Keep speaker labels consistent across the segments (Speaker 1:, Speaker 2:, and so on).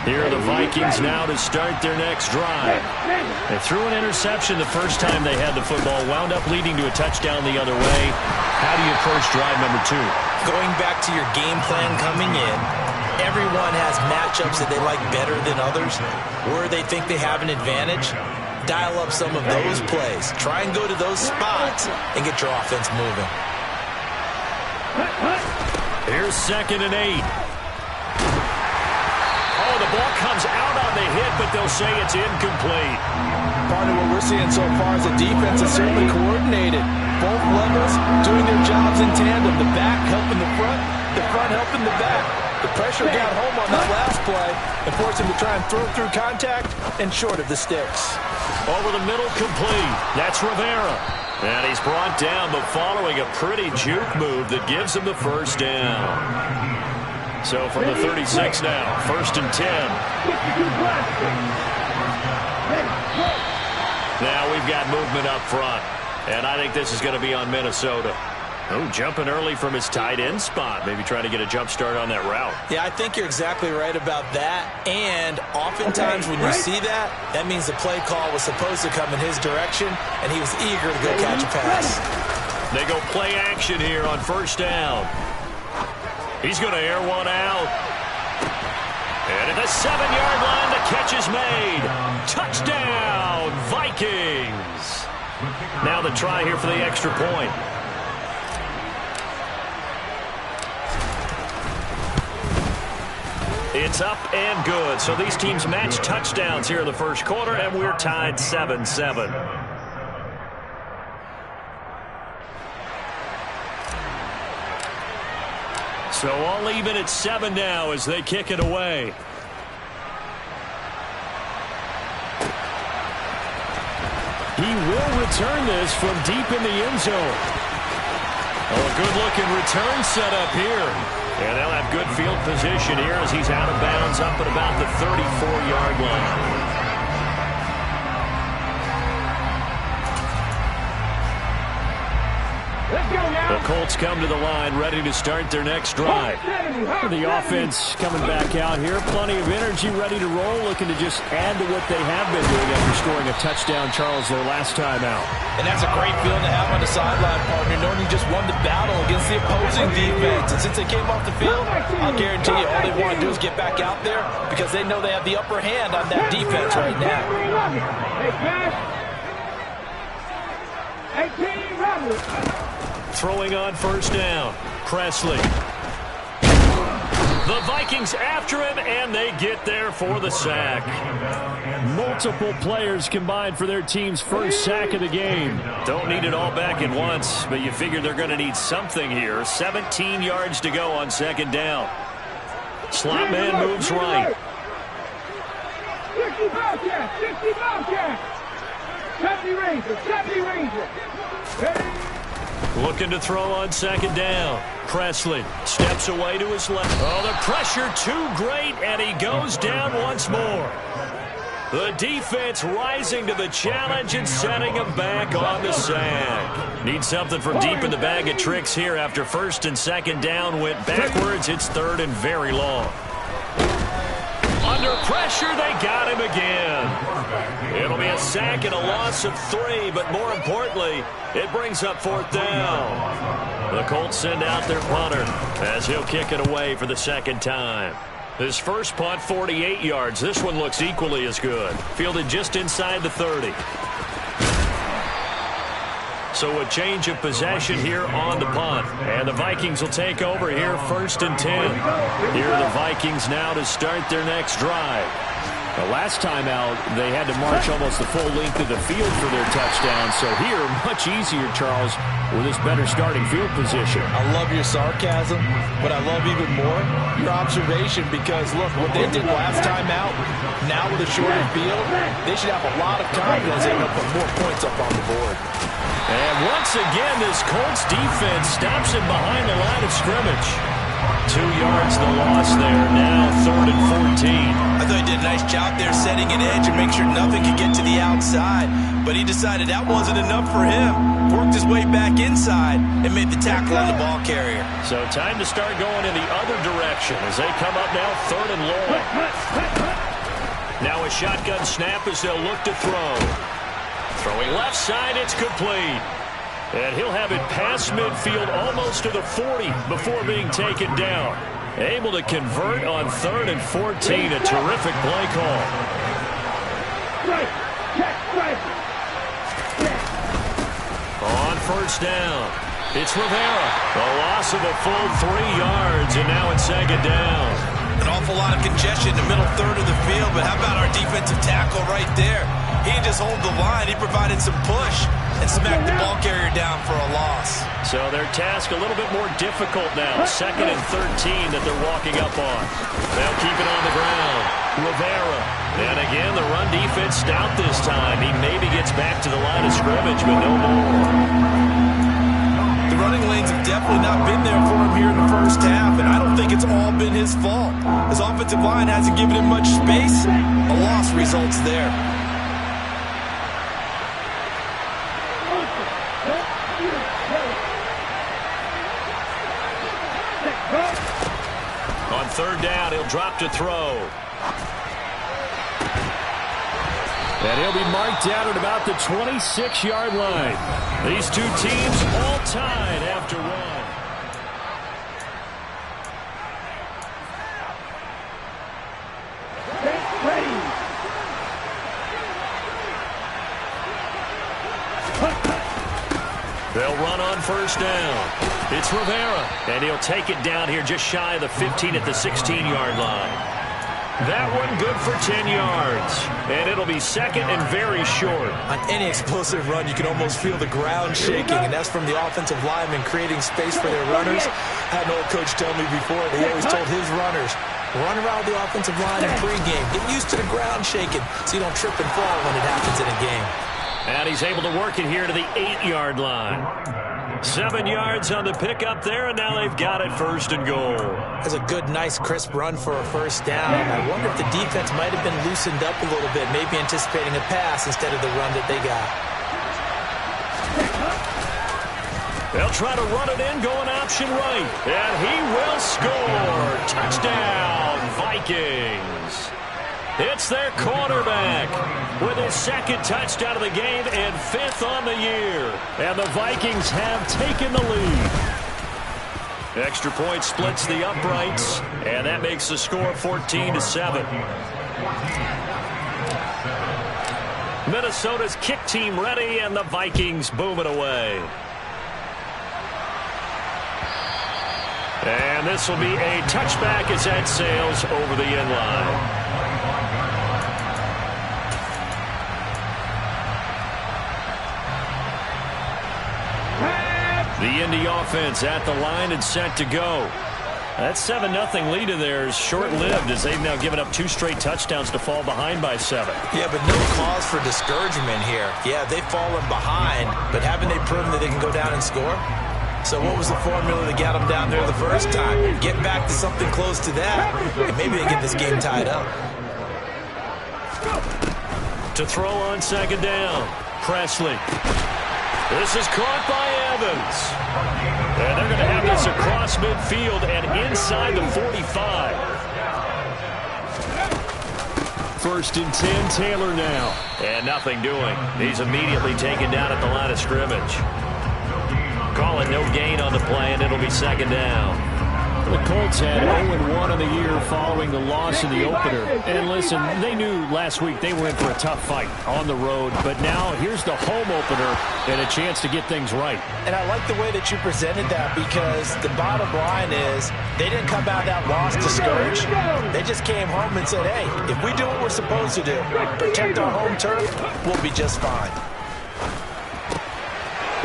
Speaker 1: Here are the Vikings now to start their next drive. They threw an interception the first time they had the football, wound up leading to a touchdown the other way. How do you approach drive number 2?
Speaker 2: Going back to your game plan coming in, everyone has matchups that they like better than others, where they think they have an advantage. Dial up some of those plays. Try and go to those spots and get your offense moving.
Speaker 1: Here's 2nd and 8. Oh, the ball comes out on the hit, but they'll say it's incomplete.
Speaker 3: Part of what we're seeing so far is the defense is certainly coordinated. Both levels doing their jobs in tandem. The back helping the front helping the back. The pressure got home on that last play and forced him to try and throw through contact and short of the sticks.
Speaker 1: Over the middle, complete. That's Rivera. And he's brought down, but following a pretty juke move that gives him the first down. So from the 36 now, 1st and 10. Now we've got movement up front. And I think this is going to be on Minnesota. Oh, jumping early from his tight end spot. Maybe trying to get a jump start on that route.
Speaker 2: Yeah, I think you're exactly right about that. And oftentimes when you see that, that means the play call was supposed to come in his direction, and he was eager to go catch a pass.
Speaker 1: They go play action here on 1st down. He's going to air one out. And at the 7-yard line, the catch is made. Touchdown, Vikings. Now the try here for the extra point. It's up and good. So these teams match touchdowns here in the first quarter, and we're tied 7-7. So all even at 7 now as they kick it away. He will return this from deep in the end zone. Oh, a good-looking return set up here. And they'll have good field position here as he's out of bounds up at about the 34-yard line. The Colts come to the line, ready to start their next drive. The offense coming back out here. Plenty of energy, ready to roll, looking to just add to what they have been doing after scoring a touchdown, Charles, their last time out.
Speaker 3: And that's a great feeling to have on the sideline, partner, knowing you just won the battle against the opposing defense. And since they came off the field, I'll guarantee you all they want to do is get back out there because they know they have the upper hand on that defense right now.
Speaker 1: Throwing on 1st down. Presley. The Vikings after him, and they get there for the sack. Multiple players combined for their team's first sack of the game. Don't need it all back at once, but you figure they're going to need something here. 17 yards to go on 2nd down. Slot man moves right.
Speaker 4: 60 Bobcat, 60 Bobcat. 70 Ranger.
Speaker 1: Looking to throw on 2nd down. Presley steps away to his left. Oh, the pressure too great, and he goes down once more. The defense rising to the challenge and setting him back on the sack. Need something from deep in the bag of tricks here after 1st and 2nd down went backwards. It's 3rd and very long. Under pressure, they got him again. It'll be a sack and a loss of 3, but more importantly, it brings up 4th down. The Colts send out their punter as he'll kick it away for the 2nd time. His first punt, 48 yards. This one looks equally as good. Fielded just inside the 30. So a change of possession here on the punt. And the Vikings will take over here 1st and 10. Here are the Vikings now to start their next drive. The last time out, they had to march almost the full length of the field for their touchdown. So here, much easier, Charles, with this better starting field position.
Speaker 3: I love your sarcasm, but I love even more your observation because, look, what they did last time out, now with a shorter field, they should have a lot of confidence they're going to put more points up on the board.
Speaker 1: And once again, this Colts defense stops him behind the line of scrimmage. 2 yards the loss there. Now 3rd and 14.
Speaker 2: I thought he did a nice job there setting an edge and make sure nothing could get to the outside. but he decided that wasn't enough for him. Worked his way back inside and made the tackle on the ball carrier.
Speaker 1: So time to start going in the other direction as they come up now 3rd and long. Now a shotgun snap as they'll look to throw. Throwing left side, it's complete. And he'll have it past midfield almost to the 40 before being taken down. Able to convert on 3rd and 14. A terrific play call. On 1st down, it's Rivera. A loss of a full 3 yards, and now it's 2nd down.
Speaker 2: An awful lot of congestion in the middle 3rd of the field, but how about our defensive tackle right there? He didn't just hold the line, he provided some push and smacked the ball carrier down for a loss.
Speaker 1: So their task a little bit more difficult now. 2nd and 13 that they're walking up on. They'll keep it on the ground. Rivera. And again, the run defense stout this time. He maybe gets back to the line of scrimmage, but no more.
Speaker 2: The running lanes have definitely not been there for him here in the 1st half, and I don't think it's all been his fault. His offensive line hasn't given him much space. A loss results there.
Speaker 1: On 3rd down, he'll drop to throw. And he'll be marked down at about the 26-yard line. These two teams all tied after 1. They'll run on 1st down. It's Rivera, and he'll take it down here just shy of the 15 at the 16-yard line. That one good for 10 yards, and it'll be 2nd and very short.
Speaker 2: On any explosive run, you can almost feel the ground shaking, and that's from the offensive linemen creating space for their runners. I had an old coach tell me before that he always told his runners, run around the offensive line in pregame. Get used to the ground shaking so you don't trip and fall when it happens in a game.
Speaker 1: And he's able to work it here to the 8-yard line. 7 yards on the pickup there, and now they've got it 1st and goal.
Speaker 2: That's a good, nice, crisp run for a 1st down. I wonder if the defense might have been loosened up a little bit, maybe anticipating a pass instead of the run that they got.
Speaker 1: They'll try to run it in, going option right, and he will score. Touchdown, Vikings. It's their quarterback with his 2nd touchdown of the game and 5th on the year. And the Vikings have taken the lead. Extra point splits the uprights, and that makes the score 14-7. Minnesota's kick team ready, and the Vikings boom it away. And this will be a touchback as that sails over the end line. The Indy offense at the line and set to go. That 7-0 lead of theirs short-lived as they've now given up 2 straight touchdowns to fall behind by 7.
Speaker 2: Yeah, but no cause for discouragement here. Yeah, they've fallen behind, but haven't they proven that they can go down and score? So what was the formula that got them down there the first time? Get back to something close to that, and maybe they get this game tied up.
Speaker 1: To throw on 2nd down, Presley. This is caught by Evans. And they're going to have this across midfield and inside the 45. 1st and 10, Taylor now. And nothing doing. He's immediately taken down at the line of scrimmage. Call it no gain on the play, and it'll be 2nd down. The Colts had 0-1 on the year following the loss in the opener. And listen, they knew last week they were in for a tough fight on the road. But now here's the home opener and a chance to get things right.
Speaker 2: And I like the way that you presented that, because the bottom line is they didn't come out of that loss discouraged. They just came home and said, hey, if we do what we're supposed to do, protect our home turf, we'll be just fine.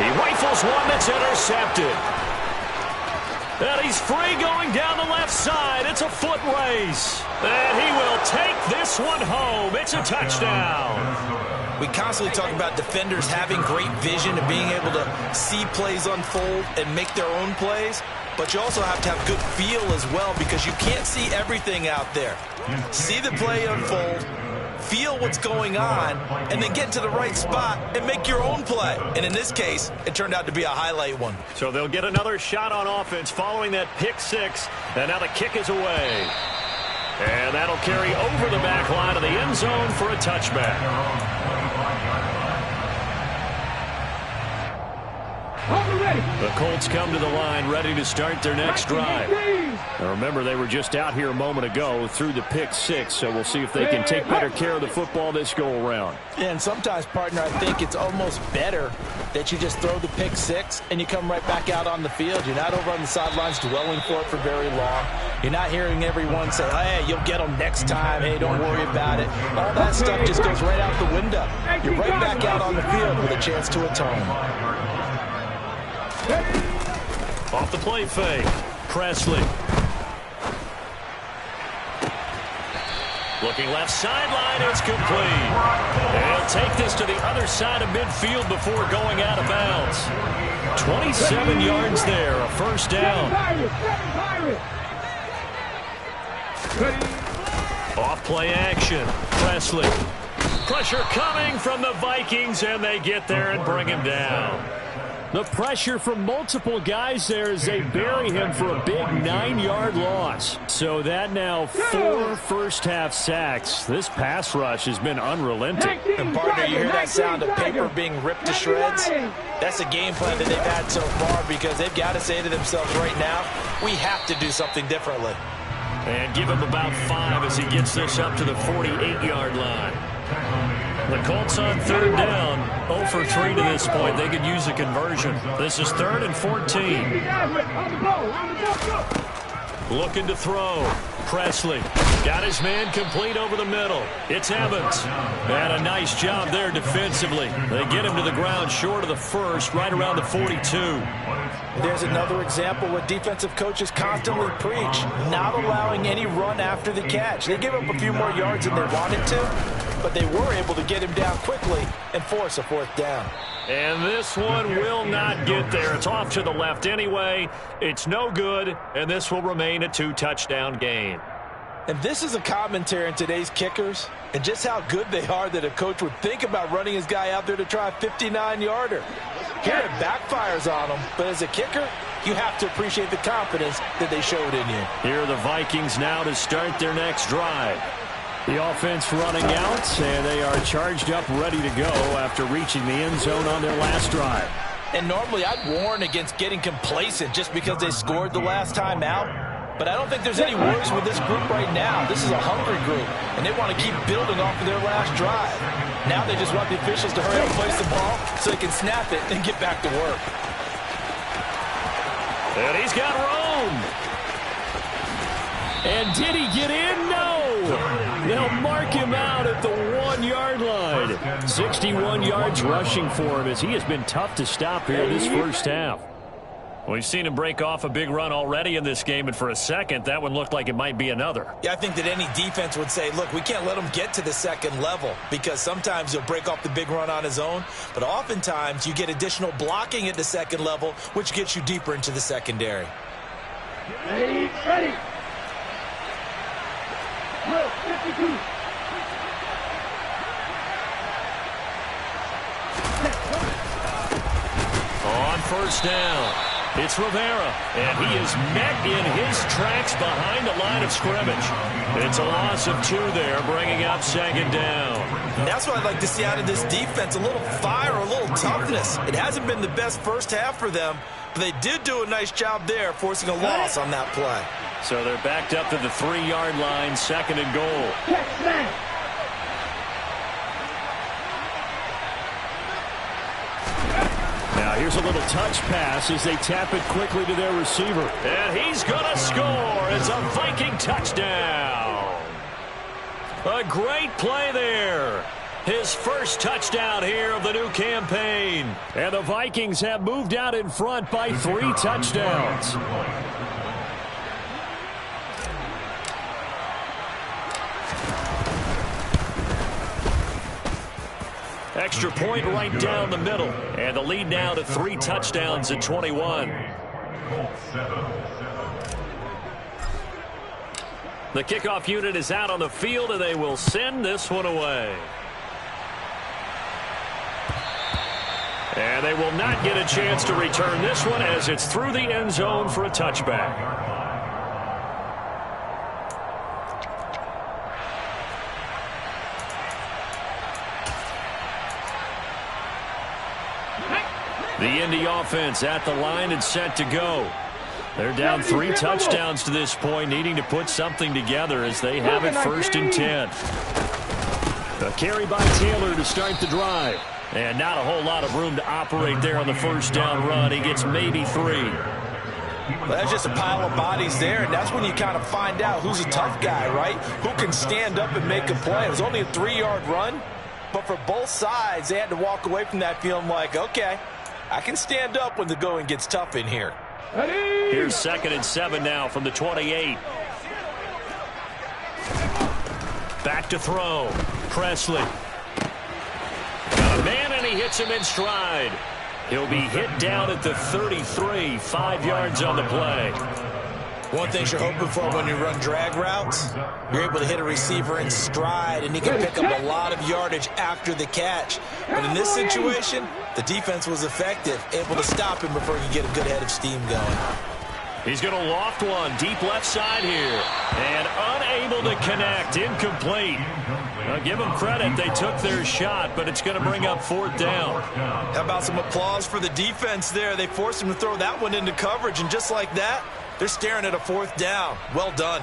Speaker 1: He rifles one that's intercepted. And he's free going down the left side. It's a foot race. And he will take this one home. It's a touchdown.
Speaker 2: We constantly talk about defenders having great vision and being able to see plays unfold and make their own plays. But you also have to have good feel as well, because you can't see everything out there. See the play unfold, feel what's going on, and then get to the right spot and make your own play. And in this case, it turned out to be a highlight one.
Speaker 1: So they'll get another shot on offense following that pick six. And now the kick is away. And that'll carry over the back line of the end zone for a touchback. The Colts come to the line ready to start their next drive. Now remember, they were just out here a moment ago through the pick six, so we'll see if they can take better care of the football this go-around.
Speaker 3: And sometimes, partner, I think it's almost better that you just throw the pick six and you come right back out on the field. You're not over on the sidelines dwelling for it for very long. You're not hearing everyone say, hey, you'll get them next time. Hey, don't worry about it. All that stuff just goes right out the window. You're right back out on the field with a chance to atone.
Speaker 1: Off the play fake. Presley. Looking left sideline. It's complete. They'll take this to the other side of midfield before going out of bounds. 27 yards there. A first down. Off play action. Presley. Pressure coming from the Vikings, and they get there and bring him down. The pressure from multiple guys there as they bury him for a big 9-yard loss. So that now 4 first-half sacks. This pass rush has been unrelenting.
Speaker 3: And, partner, you hear that sound of paper being ripped to shreds? That's a game plan that they've had so far because they've got to say to themselves right now, we have to do something differently.
Speaker 1: And give him about 5 as he gets this up to the 48-yard line. The Colts on third down, 0 for 3 to this point. They could use a conversion. This is 3rd and 14. Looking to throw. Presley got his man complete over the middle. It's Evans. And a nice job there defensively. They get him to the ground short of the first, right around the 42.
Speaker 3: There's another example what defensive coaches constantly preach, not allowing any run after the catch. They gave up a few more yards than they wanted to, but they were able to get him down quickly and force a 4th down.
Speaker 1: And this one will not get there. It's off to the left anyway. It's no good, and this will remain a 2-touchdown game.
Speaker 3: And this is a commentary on today's kickers and just how good they are that a coach would think about running his guy out there to try a 59-yarder. Here it backfires on him, but as a kicker, you have to appreciate the confidence that they showed in you.
Speaker 1: Here are the Vikings now to start their next drive. The offense running out, and they are charged up, ready to go after reaching the end zone on their last drive.
Speaker 3: And normally I'd warn against getting complacent just because they scored the last time out. But I don't think there's any worries with this group right now. This is a hungry group, and they want to keep building off of their last drive. Now they just want the officials to hurry up and place the ball so they can snap it and get back to work.
Speaker 1: And he's got room. And did he get in? No. They'll mark him out at the 1-yard line. 61 yards rushing for him as he has been tough to stop here this first half. We've seen him break off a big run already in this game, and for a second, that one looked like it might be another.
Speaker 2: Yeah, I think that any defense would say, look, we can't let him get to the second level because sometimes he'll break off the big run on his own, but oftentimes you get additional blocking at the second level, which gets you deeper into the secondary.
Speaker 4: Ready. Look, 52.
Speaker 1: On first down, it's Rivera, and he is met in his tracks behind the line of scrimmage. It's a loss of 2 there, bringing up 2nd down.
Speaker 2: And that's what I'd like to see out of this defense, a little fire, a little toughness. It hasn't been the best first half for them, but they did do a nice job there, forcing a loss on that play.
Speaker 1: So they're backed up to the 3-yard line, 2nd and goal. Now here's a little touch pass as they tap it quickly to their receiver. And he's going to score. It's a Viking touchdown. A great play there. His first touchdown here of the new campaign. And the Vikings have moved out in front by 3 touchdowns. Extra point right down the middle. And the lead now to 3 touchdowns at 21. The kickoff unit is out on the field, and they will send this one away. And they will not get a chance to return this one as it's through the end zone for a touchback. The Indy offense at the line and set to go. They're down 3 touchdowns to this point, needing to put something together as they have it 1st and 10. A carry by Taylor to start the drive. And not a whole lot of room to operate there on the 1st down run. He gets maybe 3.
Speaker 3: Well, that's just a pile of bodies there, and that's when you kind of find out who's a tough guy, right? Who can stand up and make a play. It was only a 3-yard run, but for both sides, they had to walk away from that feeling like, okay, I can stand up when the going gets tough in here.
Speaker 1: Here's 2nd and 7 now from the 28. Back to throw. Presley. Got a man, and he hits him in stride. He'll be hit down at the 33, 5 yards on the play.
Speaker 2: One thing you're hoping for when you run drag routes, you're able to hit a receiver in stride, and he can pick up a lot of yardage after the catch. But in this situation, the defense was effective, able to stop him before he could get a good head of steam going.
Speaker 1: He's going to loft one deep left side here. And unable to connect. Incomplete. Now, give them credit. They took their shot, but it's going to bring up 4th down.
Speaker 3: How about some applause for the defense there? They forced him to throw that one into coverage, and just like that, they're staring at a 4th down. Well done.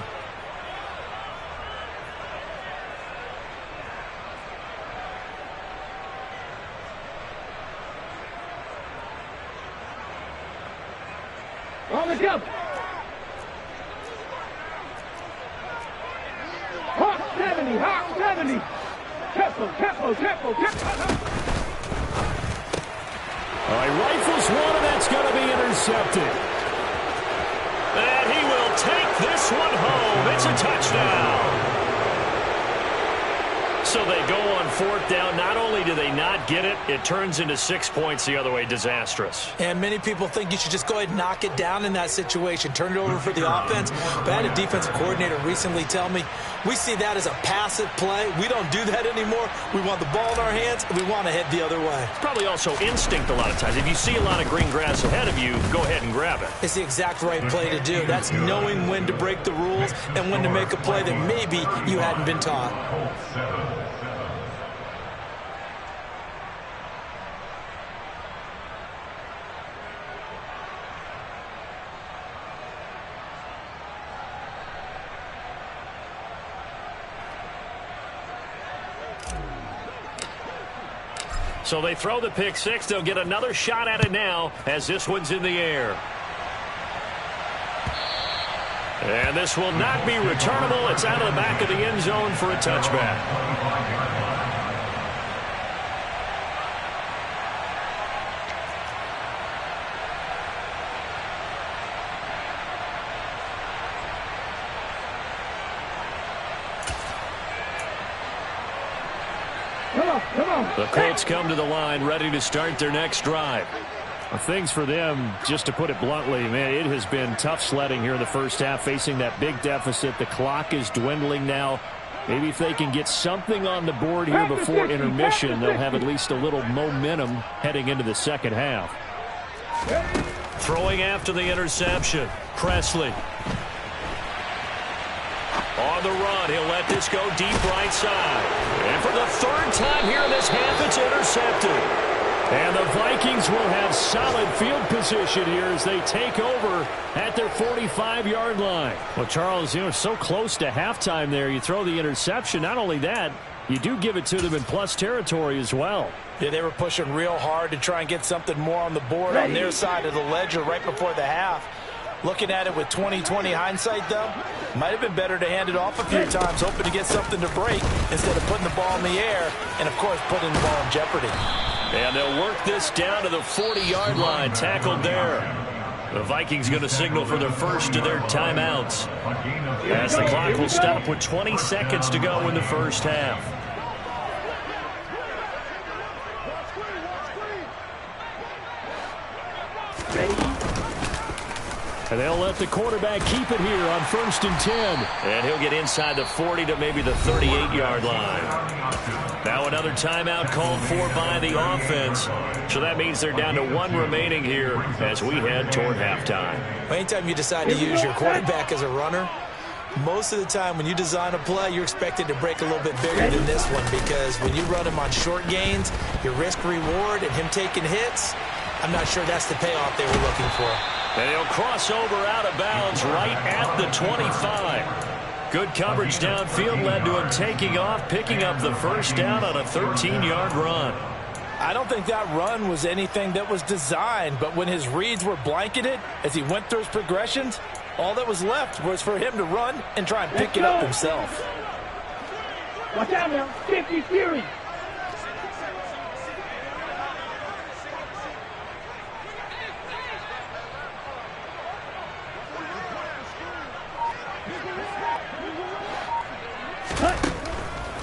Speaker 4: On the jump. Hawk 70, Hawk 70. Tempo.
Speaker 1: All right, rifles one, and that's going to be intercepted. And he will take this one home. It's a touchdown. So they go on 4th down. Not only do they not get it, it turns into 6 points the other way. Disastrous.
Speaker 2: And many people think you should just go ahead and knock it down in that situation. Turn it over for the offense. But I had a defensive coordinator recently tell me, we see that as a passive play. We don't do that anymore. We want the ball in our hands, and we want to head the other way.
Speaker 1: It's probably also instinct a lot of times. If you see a lot of green grass ahead of you, go ahead and grab it.
Speaker 2: It's the exact right play to do. That's knowing when to break the rules and when to make a play that maybe you hadn't been taught.
Speaker 1: So they throw the pick 6. They'll get another shot at it now as this one's in the air. And this will not be returnable. It's out of the back of the end zone for a touchback. The Colts come to the line ready to start their next drive.
Speaker 5: Well, things for them, just to put it bluntly, man, it has been tough sledding here in the first half, facing that big deficit. The clock is dwindling now. Maybe if they can get something on the board here before intermission, they'll have at least a little momentum heading into the second half.
Speaker 1: Throwing after the interception, Presley. On the run, he'll let this go deep right side. And for the 3rd time here in this half, it's intercepted.
Speaker 5: And the Vikings will have solid field position here as they take over at their 45-yard line. Well, Charles, so close to halftime there. You throw the interception. Not only that, you do give it to them in plus territory as well.
Speaker 3: Yeah, they were pushing real hard to try and get something more on the board on their side of the ledger right before the half. Looking at it with 20/20 hindsight, though, might have been better to hand it off a few times, hoping to get something to break instead of putting the ball in the air and, of course, putting the ball in jeopardy.
Speaker 1: And they'll work this down to the 40-yard line, tackled there. The Vikings going to signal for their first of their timeouts, as the clock will stop with 20 seconds to go in the first half.
Speaker 5: And they'll let the quarterback keep it here on 1st and 10.
Speaker 1: And he'll get inside the 40 to maybe the 38-yard line. Now another timeout called for by the offense. So that means they're down to 1 remaining here as we head toward halftime.
Speaker 2: Anytime you decide to use your quarterback as a runner, most of the time when you design a play, you're expected to break a little bit bigger than this one, because when you run him on short gains, your risk-reward and him taking hits, I'm not sure that's the payoff they were looking for.
Speaker 1: And he'll cross over out of bounds right at the 25. Good coverage downfield led to him taking off, picking up the first down on a 13-yard run.
Speaker 3: I don't think that run was anything that was designed, but when his reads were blanketed as he went through his progressions, all that was left was for him to run and try and pick it up himself.
Speaker 4: Watch out now, 50 series.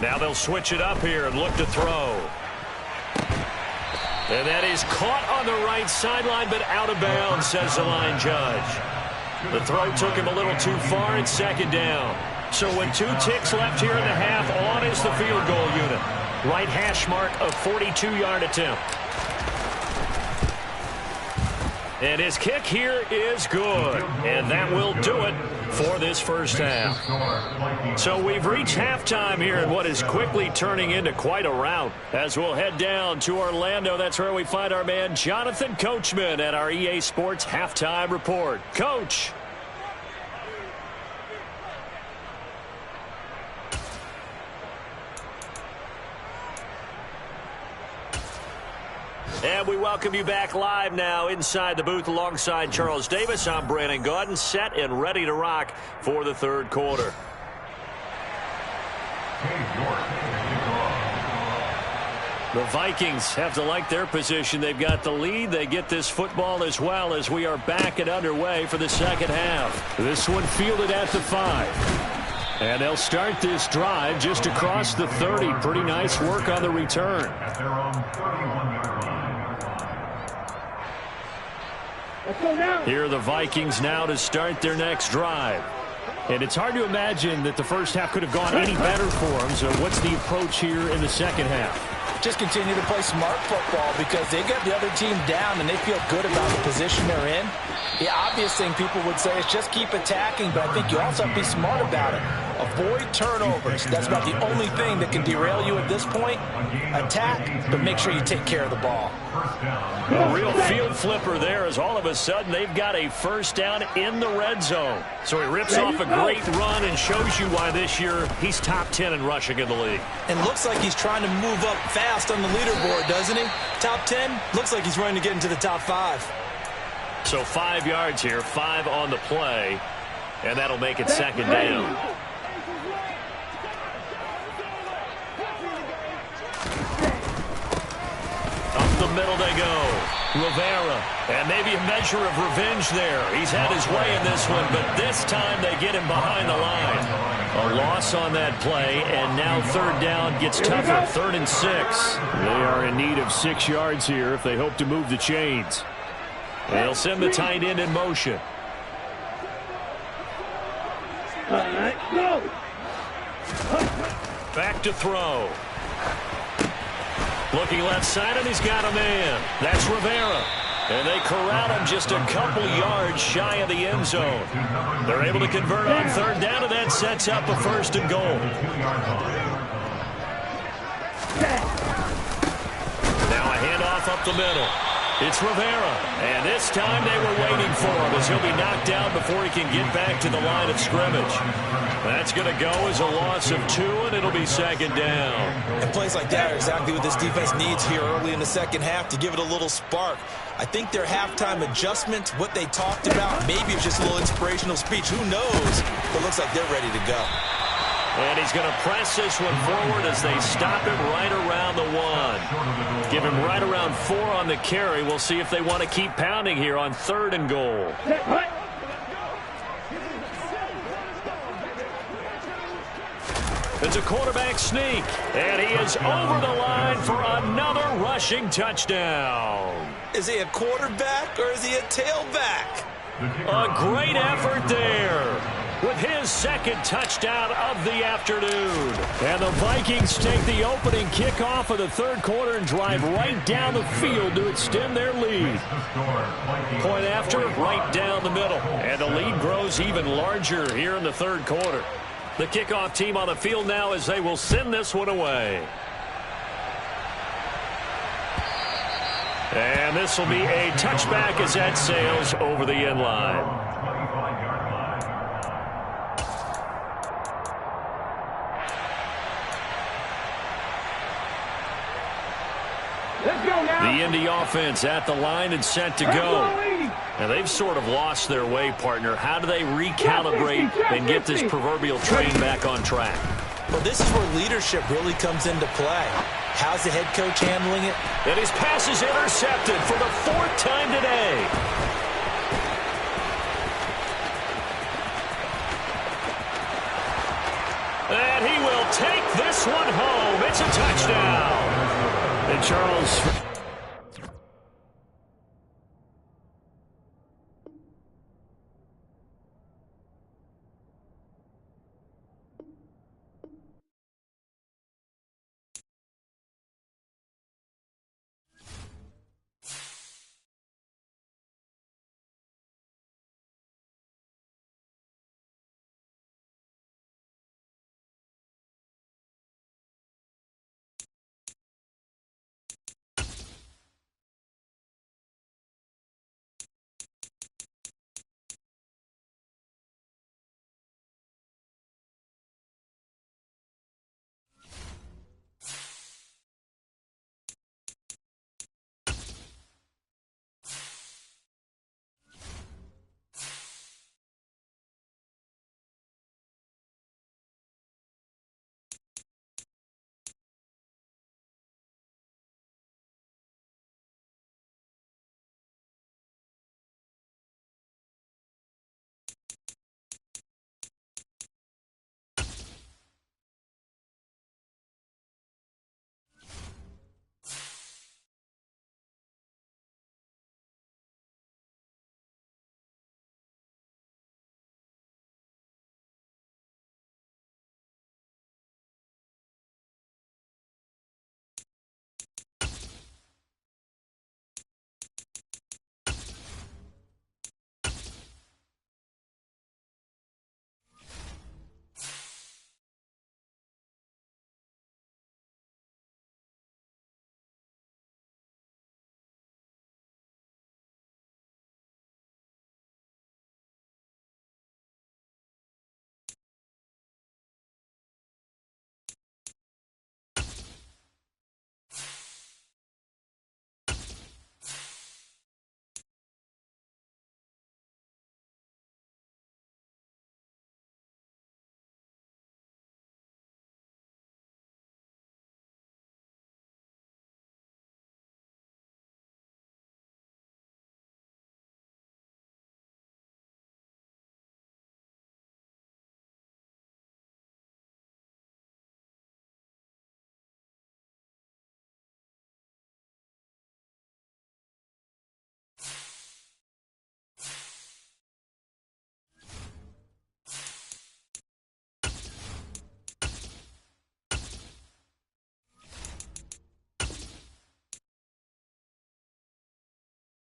Speaker 1: Now they'll switch it up here and look to throw. And that is caught on the right sideline, but out of bounds, says the line judge. The throw took him a little too far. It's 2nd down. So with 2 ticks left here in the half, on is the field goal unit. Right hash mark, a 42-yard attempt. And his kick here is good. And that will do it for this first half. So we've reached halftime here in what is quickly turning into quite a rout. As we'll head down to Orlando, that's where we find our man Jonathan Coachman at our EA Sports Halftime Report. Coach. And we welcome you back live now inside the booth alongside Charles Davis. I'm Brandon Gaudin, set and ready to rock for the 3rd quarter. The Vikings have to like their position. They've got the lead. They get this football as well as we are back and underway for the 2nd half. This one fielded at the 5. And they'll start this drive just across the 30. Pretty nice work on the return. Here are the Vikings now to start their next drive. And it's hard to imagine that the first half could have gone any better for them. So what's the approach here in the 2nd half?
Speaker 3: Just continue to play smart football, because they got the other team down and they feel good about the position they're in. The obvious thing people would say is just keep attacking, but I think you also have to be smart about it. Avoid turnovers. That's about the only thing that can derail you at this point. Attack, but make sure you take care of the ball.
Speaker 1: A real field flipper there, as all of a sudden they've got a first down in the red zone. So he rips off a great run and shows you why this year he's top 10 in rushing in the league.
Speaker 2: And looks like he's trying to move up fast on the leaderboard, doesn't he? Top 10, looks like he's running to get into the top 5.
Speaker 1: So 5 yards here, 5 on the play, and that'll make it 2nd down. Up the middle they go. Rivera, and maybe a measure of revenge there. He's had his way in this one, but this time they get him behind the line. A loss on that play, and now 3rd down gets tougher. 3rd and 6.
Speaker 5: They are in need of 6 yards here if they hope to move the chains.
Speaker 1: They'll send the tight end in motion.
Speaker 4: Go.
Speaker 1: Back to throw. Looking left side, and he's got a man. That's Rivera. And they corral him just a couple yards shy of the end zone. They're able to convert on 3rd down, and that sets up a 1st and goal. Now a handoff up the middle. It's Rivera, and this time they were waiting for him as he'll be knocked down before he can get back to the line of scrimmage. That's going to go as a loss of 2, and it'll be 2nd down.
Speaker 2: And plays like that are exactly what this defense needs here early in the 2nd half to give it a little spark. I think their halftime adjustment, what they talked about, maybe it's just a little inspirational speech. Who knows? But it looks like they're ready to go.
Speaker 1: And he's going to press this one forward as they stop him right around the 1. Give him right around 4 on the carry. We'll see if they want to keep pounding here on 3rd and goal. It's a quarterback sneak, and he is over the line for another rushing touchdown.
Speaker 2: Is he a quarterback or is he a tailback?
Speaker 1: A great effort there with his second touchdown of the afternoon.
Speaker 5: And the Vikings take the opening kickoff of the third quarter and drive right down the field to extend their lead.
Speaker 1: Point after, right down the middle. And the lead grows even larger here in the third quarter. The kickoff team on the field now as they will send this one away. And this will be a touchback as that sails over the end line. The Indy offense at the line and set to go. Now, they've sort of lost their way, partner. How do they recalibrate and get this proverbial train back on track?
Speaker 2: Well, this is where leadership really comes into play. How's the head coach handling it?
Speaker 1: And his pass is intercepted for the fourth time today. And he will take this one home. It's a touchdown.
Speaker 5: And Charles,